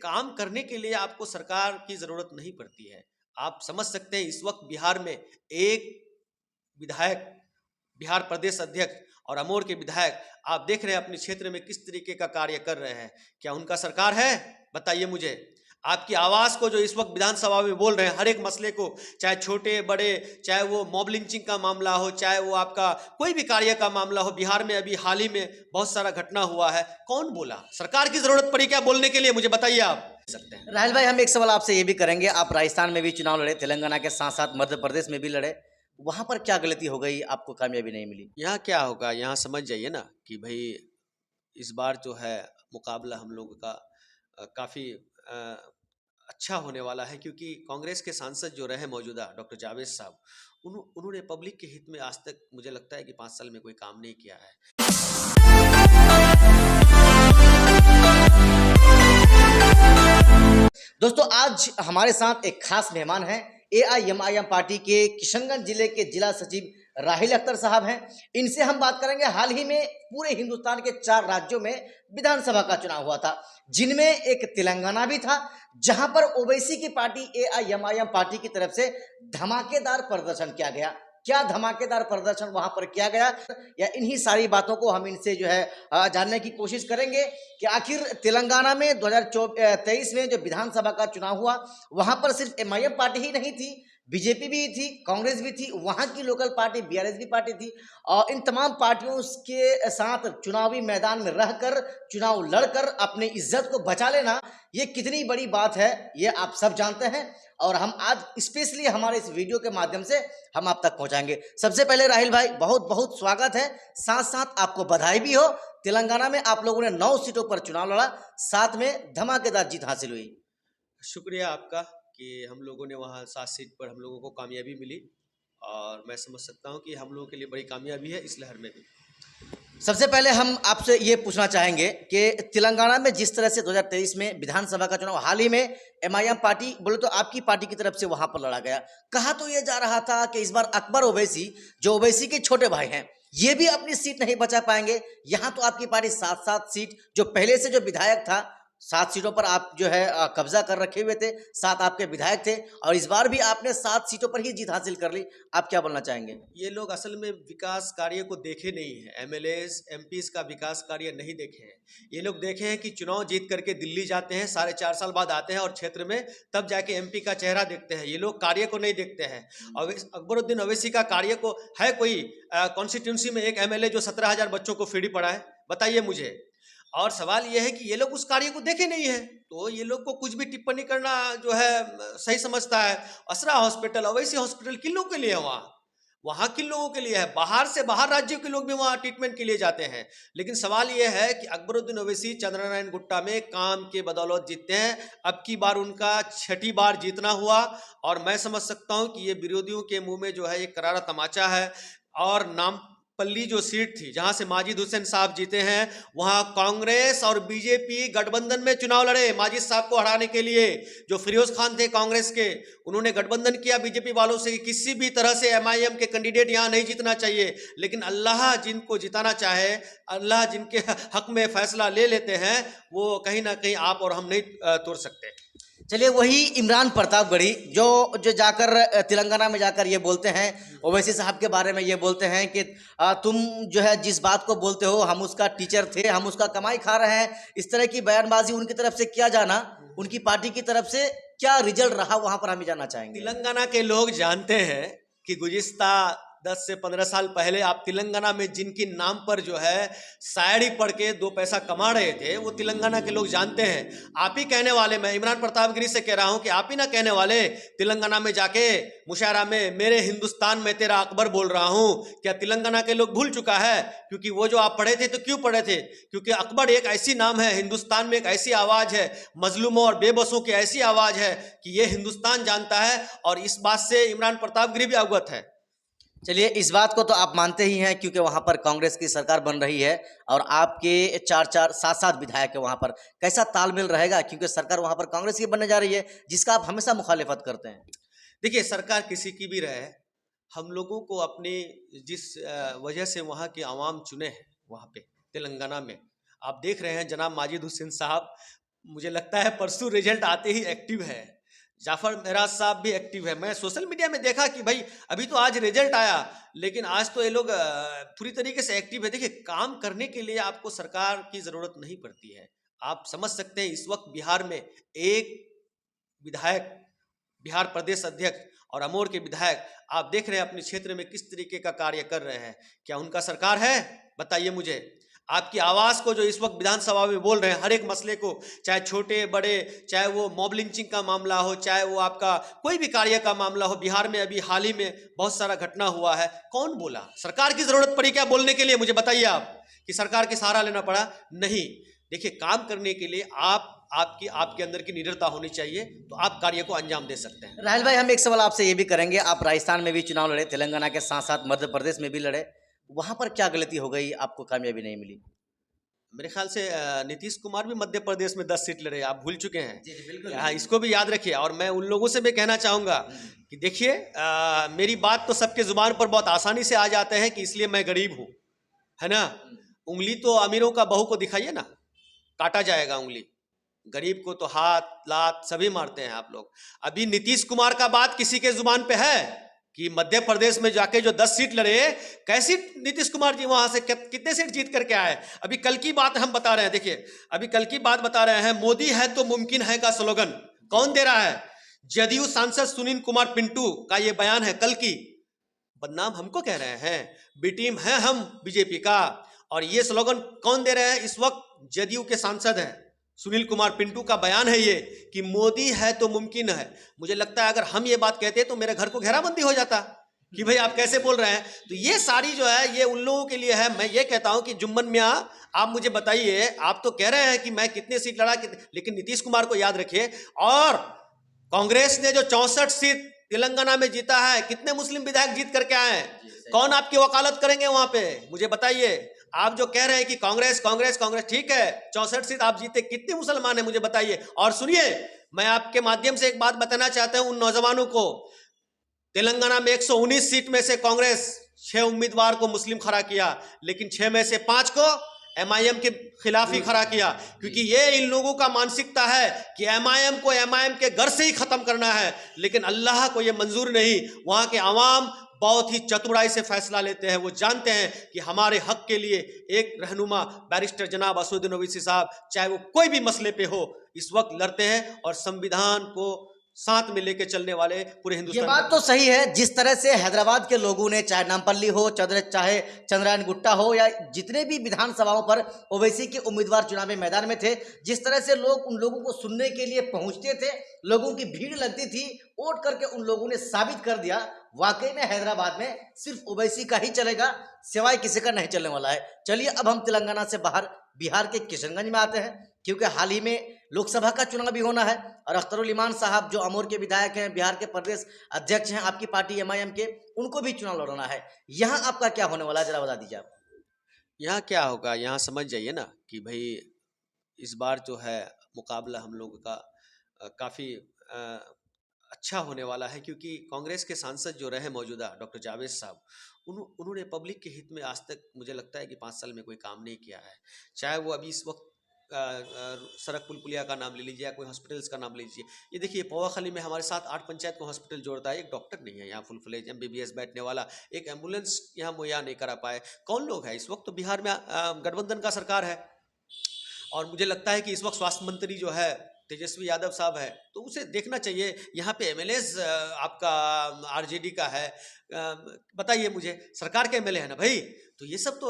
काम करने के लिए आपको सरकार की ज़रूरत नहीं पड़ती है। आप समझ सकते हैं इस वक्त बिहार में एक विधायक, बिहार प्रदेश अध्यक्ष और अमोर के विधायक आप देख रहे हैं अपने क्षेत्र में किस तरीके का कार्य कर रहे हैं। क्या उनका सरकार है? बताइए मुझे। आपकी आवाज़ को जो इस वक्त विधानसभा में बोल रहे हैं, हर एक मसले को, चाहे छोटे बड़े, चाहे वो मॉब लिंचिंग का मामला हो, चाहे वो आपका कोई भी कार्य का मामला हो। बिहार में अभी हाल ही में बहुत सारा घटना हुआ है, कौन बोला? सरकार की जरूरत पड़ी क्या बोलने के लिए? मुझे बताइए आप सकते हैं। राहुल भाई, हम एक सवाल आपसे ये भी करेंगे, आप राजस्थान में भी चुनाव लड़े, तेलंगाना के साथ साथ मध्य प्रदेश में भी लड़े, वहां पर क्या गलती हो गई, आपको कामयाबी नहीं मिली? यहाँ क्या होगा, यहाँ समझ जाइए ना कि भाई इस बार जो है मुकाबला हम लोगों का काफ़ी अच्छा होने वाला है, क्योंकि कांग्रेस के सांसद जो रहे मौजूदा डॉक्टर जावेद साहब, उन्होंने पब्लिक के हित में आज तक मुझे लगता है कि 5 साल में कोई काम नहीं किया है। दोस्तों, आज हमारे साथ एक खास मेहमान हैं। AIMIM पार्टी के किशनगंज जिले के जिला सचिव राहिल अख्तर साहब हैं। इनसे हम बात करेंगे। हाल ही में पूरे हिंदुस्तान के 4 राज्यों में विधानसभा का चुनाव हुआ था, जिनमें एक तेलंगाना भी था, जहां पर ओवैसी की पार्टी AIMIM पार्टी की तरफ से धमाकेदार प्रदर्शन किया गया। क्या धमाकेदार प्रदर्शन वहां पर किया गया, या इन्हीं सारी बातों को हम इनसे जो है जानने की कोशिश करेंगे कि आखिर तेलंगाना में 2023 में जो विधानसभा का चुनाव हुआ, वहां पर सिर्फ MIM पार्टी ही नहीं थी, बीजेपी भी थी, कांग्रेस भी थी, वहां की लोकल पार्टी BRS भी पार्टी थी, और इन तमाम पार्टियों के साथ चुनावी मैदान में रहकर चुनाव लड़कर अपनी इज्जत को बचा लेना, ये कितनी बड़ी बात है, ये आप सब जानते हैं। और हम आज स्पेशली हमारे इस वीडियो के माध्यम से हम आप तक पहुंचाएंगे। सबसे पहले राहिल भाई, बहुत बहुत स्वागत है, साथ साथ आपको बधाई भी हो। तेलंगाना में आप लोगों ने 9 सीटों पर चुनाव लड़ा, साथ में धमाकेदार जीत हासिल हुई। शुक्रिया आपका कि हम लोगों ने वहाँ 7 सीट पर हम लोगों को कामयाबी मिली, और मैं समझ सकता हूँ कि हम लोगों के लिए बड़ी कामयाबी है इस लहर में भी। सबसे पहले हम आपसे ये पूछना चाहेंगे कि तेलंगाना में जिस तरह से 2023 में विधानसभा का चुनाव हाल ही में MIM पार्टी, बोले तो आपकी पार्टी की तरफ से वहां पर लड़ा गया, कहा तो ये जा रहा था कि इस बार अकबर ओवैसी, जो ओवैसी के छोटे भाई हैं, ये भी अपनी सीट नहीं बचा पाएंगे। यहाँ तो आपकी पार्टी 7-7 सीट, जो पहले से जो विधायक था 7 सीटों पर आप जो है कब्जा कर रखे हुए थे, 7 आपके विधायक थे, और इस बार भी आपने 7 सीटों पर ही जीत हासिल कर ली। आप क्या बोलना चाहेंगे? ये लोग असल में विकास कार्य को देखे नहीं है, MLAs MPs का विकास कार्य नहीं देखे हैं। ये लोग देखे हैं कि चुनाव जीत करके दिल्ली जाते हैं, 4.5 साल बाद आते हैं और क्षेत्र में तब जाके MP का चेहरा देखते हैं। ये लोग कार्य को नहीं देखते हैं। अकबरुद्दीन ओवैसी का कार्य को है कोई कॉन्स्टिट्यूंसी में एक MLA जो 17,000 बच्चों को फ्री पढ़ाए? बताइए मुझे। और सवाल यह है कि ये लोग उस कार्य को देखे नहीं है, तो ये लोग को कुछ भी टिप्पणी करना जो है सही समझता है। असरा हॉस्पिटल, ओवैसी हॉस्पिटल किन लोगों के लिए है? वहाँ किन लोगों के लिए है? बाहर से, बाहर राज्यों के लोग भी वहाँ ट्रीटमेंट के लिए जाते हैं। लेकिन सवाल यह है कि अकबरुद्दीन ओवैसी चंद्रनारायण गुट्टा में काम के बदौलत जीतते हैं। अब की बार उनका 6ठी बार जीतना हुआ, और मैं समझ सकता हूँ कि ये विरोधियों के मुंह में जो है एक करारा तमाचा है। और नामपल्ली जो सीट थी जहां से माजिद हुसैन साहब जीते हैं, वहां कांग्रेस और बीजेपी गठबंधन में चुनाव लड़े माजिद साहब को हराने के लिए। जो फिरोज खान थे कांग्रेस के, उन्होंने गठबंधन किया बीजेपी वालों से कि किसी भी तरह से MIM के कैंडिडेट यहां नहीं जीतना चाहिए। लेकिन अल्लाह जिनको जिताना चाहे, अल्लाह जिनके हक में फैसला ले लेते हैं, वो कहीं ना कहीं आप और हम नहीं तोड़ सकते। चलिए, वही इमरान प्रतापगढ़ी जो जाकर तेलंगाना में जाकर ये बोलते हैं, ओवैसी साहब के बारे में ये बोलते हैं कि तुम जो है जिस बात को बोलते हो, हम उसका टीचर थे, हम उसका कमाई खा रहे हैं, इस तरह की बयानबाजी उनकी तरफ से किया जाना, उनकी पार्टी की तरफ से क्या रिजल्ट रहा, वहां पर हम जानना चाहेंगे। तेलंगाना के लोग जानते हैं कि गुज़िश्ता 10 से 15 साल पहले आप तेलंगाना में जिनकी नाम पर जो है शायरी पढ़ के 2 पैसा कमा रहे थे, वो तेलंगाना के लोग जानते हैं। आप ही कहने वाले, मैं इमरान प्रतापगिरी से कह रहा हूं कि आप ही ना कहने वाले तेलंगाना में जाके मुशायरा में, मेरे हिंदुस्तान में तेरा अकबर बोल रहा हूं। क्या तेलंगाना के लोग भूल चुका है? क्योंकि वो जो आप पढ़े थे, तो क्यों पढ़े थे? क्योंकि अकबर एक ऐसी नाम है, हिंदुस्तान में एक ऐसी आवाज़ है, मजलूमों और बेबसों की ऐसी आवाज़ है कि ये हिंदुस्तान जानता है, और इस बात से इमरान प्रतापगिरी भी अवगत है। चलिए, इस बात को तो आप मानते ही हैं, क्योंकि वहां पर कांग्रेस की सरकार बन रही है और आपके 7-7 विधायक है वहां पर। कैसा तालमेल रहेगा, क्योंकि सरकार वहां पर कांग्रेस की बनने जा रही है, जिसका आप हमेशा मुखालिफत करते हैं? देखिए, सरकार किसी की भी रहे, हम लोगों को अपनी जिस वजह से वहाँ के आवाम चुने हैं, वहाँ पे तेलंगाना में आप देख रहे हैं जनाब माजिद हुसैन साहब मुझे लगता है परसों रिजल्ट आते ही एक्टिव है। जाफर मेराज साहब भी एक्टिव है। मैं सोशल मीडिया में देखा कि भाई अभी तो आज रिजल्ट आया, लेकिन आज तो ये लोग पूरी तरीके से एक्टिव है। देखिए, काम करने के लिए आपको सरकार की ज़रूरत नहीं पड़ती है। आप समझ सकते हैं इस वक्त बिहार में एक विधायक, बिहार प्रदेश अध्यक्ष और अमोर के विधायक, आप देख रहे हैं अपने क्षेत्र में किस तरीके का कार्य कर रहे हैं। क्या उनका सरकार है? बताइए मुझे। आपकी आवाज़ को जो इस वक्त विधानसभा में बोल रहे हैं, हर एक मसले को, चाहे छोटे बड़े, चाहे वो मॉब लिंचिंग का मामला हो, चाहे वो आपका कोई भी कार्य का मामला हो। बिहार में अभी हाल ही में बहुत सारा घटना हुआ है, कौन बोला? सरकार की ज़रूरत पड़ी क्या बोलने के लिए? मुझे बताइए आप कि सरकार की सहारा लेना पड़ा? नहीं। देखिए, काम करने के लिए आपके अंदर की निडरता होनी चाहिए, तो आप कार्य को अंजाम दे सकते हैं। राहुल भाई, हम एक सवाल आपसे ये भी करेंगे, आप राजस्थान में भी चुनाव लड़े, तेलंगाना के साथ साथ मध्य प्रदेश में भी लड़े, वहां पर क्या गलती हो गई, आपको कामयाबी नहीं मिली? मेरे ख्याल से नीतीश कुमार भी मध्य प्रदेश में 10 सीट लड़े, आप भूल चुके हैं। जी जी बिल्कुल। हाँ, इसको भी याद रखिए। और मैं उन लोगों से भी कहना चाहूँगा कि देखिए, मेरी बात तो सबके ज़ुबान पर बहुत आसानी से आ जाते हैं कि इसलिए मैं गरीब हूँ, है ना। उंगली तो अमीरों का बहू को दिखाइए ना, काटा जाएगा उंगली। गरीब को तो हाथ लात सभी मारते हैं आप लोग। अभी नीतीश कुमार का बात किसी के जुबान पे है कि मध्य प्रदेश में जाके जो 10 सीट लड़े, कैसी नीतीश कुमार जी वहां से कितने सीट जीत करके आए? अभी कल की बात हम बता रहे हैं। देखिए, अभी कल की बात बता रहे हैं। मोदी है तो मुमकिन है का स्लोगन कौन दे रहा है? जदयू सांसद सुनील कुमार पिंटू का ये बयान है कल की। बदनाम हमको कह रहे हैं, बी टीम है हम बीजेपी का। और ये स्लोगन कौन दे रहे हैं इस वक्त? जदयू के सांसद हैं, सुनील कुमार पिंटू का बयान है ये कि मोदी है तो मुमकिन है। मुझे लगता है अगर हम ये बात कहते तो मेरे घर को घेराबंदी हो जाता कि भाई आप कैसे बोल रहे हैं। तो ये सारी जो है ये उन लोगों के लिए है। मैं ये कहता हूं कि जुम्मन मियां, आप मुझे बताइए, आप तो कह रहे हैं कि मैं कितने सीट लड़ा, लेकिन नीतीश कुमार को याद रखिए। और कांग्रेस ने जो 64 सीट तेलंगाना में जीता है, कितने मुस्लिम विधायक जीत करके आए हैं? कौन आपकी वकालत करेंगे वहां पे? मुझे बताइए। आप जो कह रहे हैं कि कांग्रेस कांग्रेस कांग्रेस, ठीक है, 64 सीट आप जीते, कितने मुसलमान हैं मुझे बताइए। और सुनिए, मैं आपके माध्यम से एक बात बताना चाहता हूं उन नौजवानों को। तेलंगाना में 119 सीट में से कांग्रेस 6 उम्मीदवार को मुस्लिम खड़ा किया, लेकिन 6 में से 5 को एमआईएम के खिलाफ ही खड़ा किया, क्योंकि ये इन लोगों का मानसिकता है कि एमआईएम को एमआईएम के घर से ही खत्म करना है। लेकिन अल्लाह को ये मंजूर नहीं। वहां के आवाम बहुत ही चतुराई से फैसला लेते हैं। वो जानते हैं कि हमारे हक के लिए एक रहनुमा बैरिस्टर जनाब असदुद्दीन ओवैसी साहब, चाहे वो कोई भी मसले पे हो, इस वक्त लड़ते हैं और संविधान को साथ में लेके चलने वाले पूरे हिंदुस्तान। ये बात तो सही है। जिस तरह से हैदराबाद के लोगों ने, चाहे नामपल्ली हो, चाहे चंद्रायन गुट्टा हो, या जितने भी विधानसभाओं पर ओवैसी के उम्मीदवार चुनावी मैदान में थे, जिस तरह से लोग उन लोगों को सुनने के लिए पहुंचते थे, लोगों की भीड़ लगती थी, वोट करके उन लोगों ने साबित कर दिया वाकई में हैदराबाद में सिर्फ ओवैसी का ही चलेगा, सिवाय किसी का नहीं चलने वाला है। चलिए, अब हम तेलंगाना से बाहर बिहार के किशनगंज में आते हैं, क्योंकि हाल ही में लोकसभा का चुनाव भी होना है और अख्तरुल इमान साहब जो अमोर के विधायक हैं, बिहार के प्रदेश अध्यक्ष हैं आपकी पार्टी एमआईएम के, उनको भी चुनाव लड़ना है। यहाँ आपका क्या होने वाला है, जरा बता दीजिए आप। यहाँ क्या होगा, यहाँ समझ जाइए ना कि भाई इस बार जो है मुकाबला हम लोगों का काफ़ी अच्छा होने वाला है, क्योंकि कांग्रेस के सांसद जो रहे मौजूदा डॉक्टर जावेद साहब, उन्होंने पब्लिक के हित में आज तक मुझे लगता है कि 5 साल में कोई काम नहीं किया है। चाहे वो अभी इस वक्त सड़क पुल पुलिया का नाम ले लीजिए या कोई हॉस्पिटल्स का नाम ले लीजिए। ये देखिए, पौवाखाली में हमारे साथ 8 पंचायत को हॉस्पिटल जोड़ता है, एक डॉक्टर नहीं है यहाँ फुल फ्लेज एमबीबीएस बैठने वाला, एक एम्बुलेंस यहाँ मुहैया नहीं करा पाए। कौन लोग हैं इस वक्त? तो बिहार में गठबंधन का सरकार है और मुझे लगता है कि इस वक्त स्वास्थ्य मंत्री जो है तेजस्वी यादव साहब है, तो उसे देखना चाहिए। यहाँ पे एमएलएस आपका आरजेडी का है, बताइए मुझे, सरकार के एमएलए है ना भाई। तो ये सब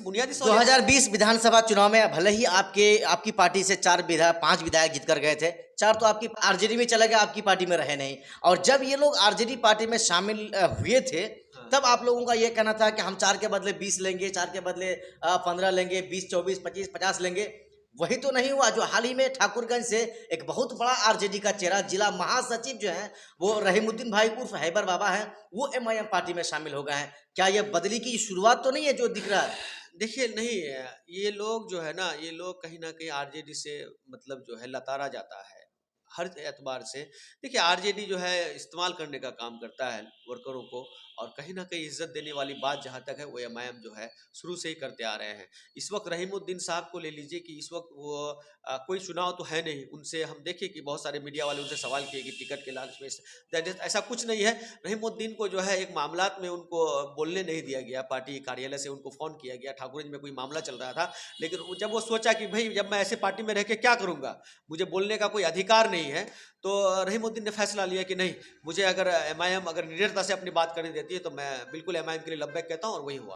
बुनियादी 2020 विधानसभा चुनाव में भले ही आपकी पार्टी से 5 विधायक जीत कर गए थे, 4 तो आपकी आरजेडी में चले गए, आपकी पार्टी में रहे नहीं। और जब ये लोग आरजेडी पार्टी में शामिल हुए थे, तब आप लोगों का ये कहना था कि हम 4 के बदले 20 लेंगे, 4 के बदले 15 लेंगे, 20, 24, 25, 50 लेंगे। वही तो नहीं हुआ। जो हाल ही में ठाकुरगंज से एक बहुत बड़ा आरजेडी का चेहरा, जिला महासचिव जो है वो रहीमुद्दीन भाई उर्फ हैबर बाबा हैं, वो एमआईएम पार्टी में शामिल हो गए हैं। क्या ये बदली की शुरुआत तो नहीं है जो दिख रहा है? देखिए, नहीं, ये लोग जो है ना, ये लोग कहीं ना कहीं आरजेडी से मतलब जो है लताड़ा जाता है। हर एतबार से। देखिए आरजेडी जो है इस्तेमाल करने का काम करता है वर्करों को, और कहीं न कहीं इज़्ज़त देने वाली बात जहाँ तक है वो एमआईएम जो है शुरू से ही करते आ रहे हैं। इस वक़्त रहीमुद्दीन साहब को ले लीजिए कि इस वक़्त वो कोई चुनाव तो है नहीं, उनसे हम देखें कि बहुत सारे मीडिया वाले उनसे सवाल किए कि टिकट के लालच में दैट इज़ ऐसा कुछ नहीं है। रहीमुद्दीन को जो है एक मामलात में उनको बोलने नहीं दिया गया, पार्टी कार्यालय से उनको फ़ोन किया गया, ठाकुरगंज में कोई मामला चल रहा था। लेकिन जब वो सोचा कि भई जब मैं ऐसे पार्टी में रह के क्या करूँगा? मुझे बोलने का कोई अधिकार नहीं है, तो रहीमुद्दीन ने फैसला लिया कि नहीं, मुझे अगर एमआईएम अगर निडरता से अपनी बात करने देती है तो मैं बिल्कुल एमआईएम के लिए लब्बैक कहता हूँ, और वही हुआ।